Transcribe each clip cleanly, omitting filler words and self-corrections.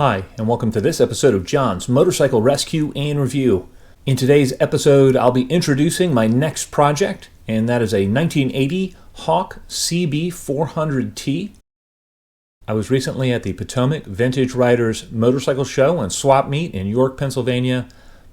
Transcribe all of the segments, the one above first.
Hi, and welcome to this episode of John's Motorcycle Rescue and Review. In today's episode, I'll be introducing my next project, and that is a 1980 Hawk CB400 T. I was recently at the Potomac Vintage Riders motorcycle show and swap meet in York, Pennsylvania,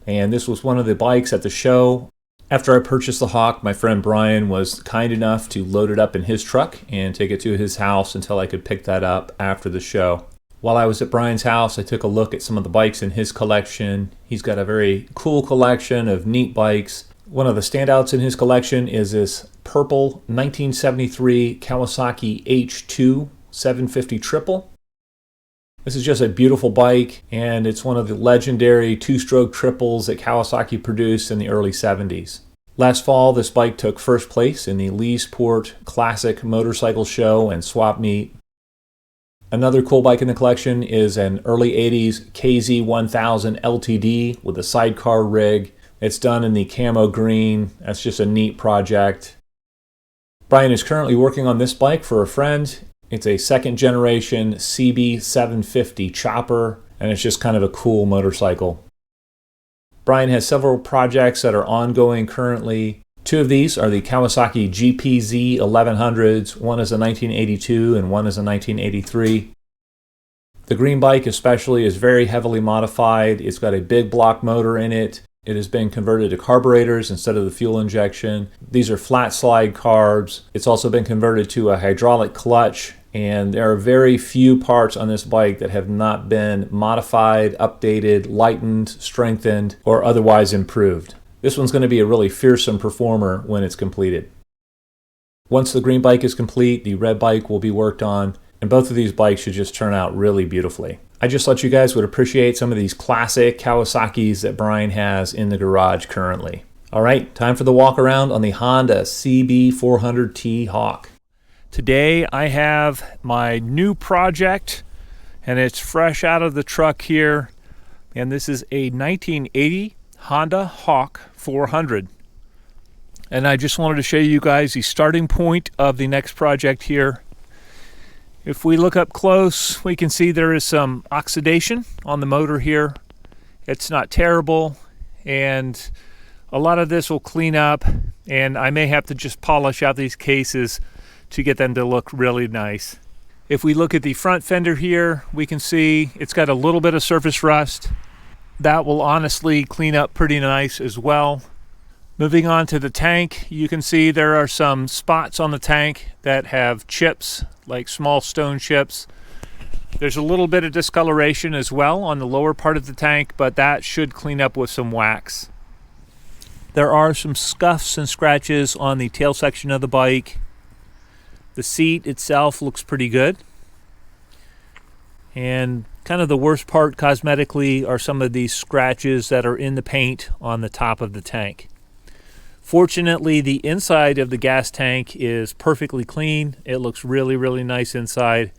and this was one of the bikes at the show. After I purchased the Hawk, my friend Bryan was kind enough to load it up in his truck and take it to his house until I could pick that up after the show. While I was at Bryan's house, I took a look at some of the bikes in his collection. He's got a very cool collection of neat bikes. One of the standouts in his collection is this purple 1973 Kawasaki H2 750 Triple. This is just a beautiful bike, and it's one of the legendary two-stroke triples that Kawasaki produced in the early 70s. Last fall, this bike took first place in the Leesport Classic Motorcycle Show and Swap Meet. Another cool bike in the collection is an early 80s KZ1000 LTD with a sidecar rig. It's done in the camo green. That's just a neat project. Bryan is currently working on this bike for a friend. It's a second generation CB750 chopper, and it's just kind of a cool motorcycle. Bryan has several projects that are ongoing currently. Two of these are the Kawasaki GPZ 1100s. One is a 1982 and one is a 1983. The green bike especially is very heavily modified. It's got a big block motor in it. It has been converted to carburetors instead of the fuel injection. These are flat slide carbs. It's also been converted to a hydraulic clutch, and there are very few parts on this bike that have not been modified, updated, lightened, strengthened, or otherwise improved. This one's going to be a really fearsome performer when it's completed. Once the green bike is complete, the red bike will be worked on, and both of these bikes should just turn out really beautifully. I just thought you guys would appreciate some of these classic Kawasaki's that Bryan has in the garage currently. All right, time for the walk around on the Honda CB400T Hawk. Today I have my new project, and it's fresh out of the truck here, and this is a 1980 Honda Hawk 400. And I just wanted to show you guys the starting point of the next project here. If we look up close, we can see there is some oxidation on the motor here. It's not terrible, and a lot of this will clean up, and I may have to just polish out these cases to get them to look really nice. If we look at the front fender here, we can see it's got a little bit of surface rust. That will honestly clean up pretty nice as well. Moving on to the tank, you can see there are some spots on the tank that have chips, like small stone chips. There's a little bit of discoloration as well on the lower part of the tank, but that should clean up with some wax. There are some scuffs and scratches on the tail section of the bike. The seat itself looks pretty good. And kind of the worst part cosmetically are some of these scratches that are in the paint on the top of the tank. Fortunately, the inside of the gas tank is perfectly clean. It looks really, really nice inside.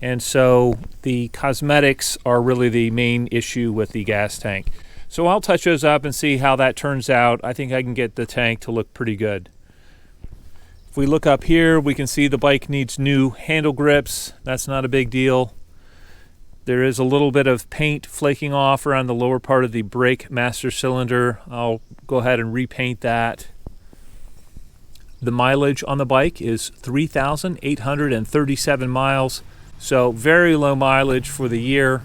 And so the cosmetics are really the main issue with the gas tank. So I'll touch those up and see how that turns out. I think I can get the tank to look pretty good. If we look up here, we can see the bike needs new handle grips. That's not a big deal. There is a little bit of paint flaking off around the lower part of the brake master cylinder. I'll go ahead and repaint that. The mileage on the bike is 3,837 miles, so very low mileage for the year.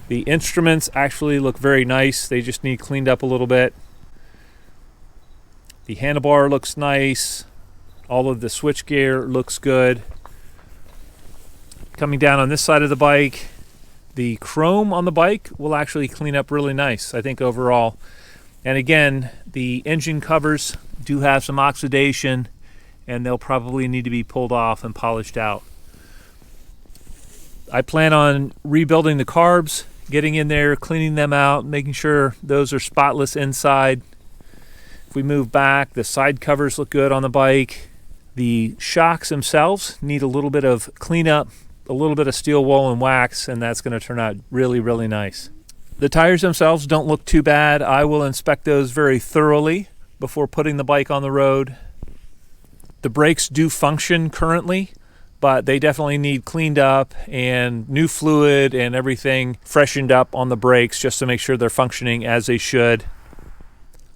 The instruments actually look very nice. They just need cleaned up a little bit. The handlebar looks nice. All of the switchgear looks good. Coming down on this side of the bike, the chrome on the bike will actually clean up really nice, I think, overall. And again, the engine covers do have some oxidation, and they'll probably need to be pulled off and polished out. I plan on rebuilding the carbs, getting in there, cleaning them out, making sure those are spotless inside. If we move back, the side covers look good on the bike. The shocks themselves need a little bit of cleanup, a little bit of steel wool and wax, and that's going to turn out really, really nice. The tires themselves don't look too bad. I will inspect those very thoroughly before putting the bike on the road. The brakes do function currently, but they definitely need cleaned up and new fluid and everything freshened up on the brakes just to make sure they're functioning as they should.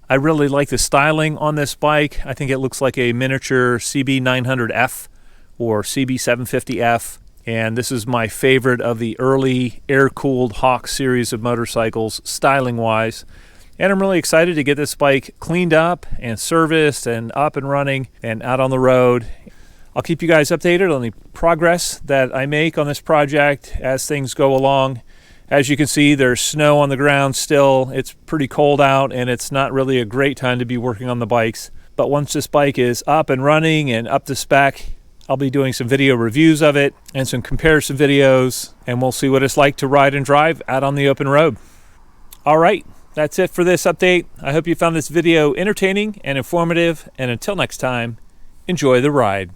I really like the styling on this bike. I think it looks like a miniature CB900F or CB750F. And this is my favorite of the early air-cooled Hawk series of motorcycles, styling-wise. And I'm really excited to get this bike cleaned up and serviced and up and running and out on the road. I'll keep you guys updated on the progress that I make on this project as things go along. As you can see, there's snow on the ground still. It's pretty cold out, and it's not really a great time to be working on the bikes. But once this bike is up and running and up to spec, I'll be doing some video reviews of it and some comparison videos, and we'll see what it's like to ride and drive out on the open road. All right, that's it for this update. I hope you found this video entertaining and informative, and until next time, enjoy the ride.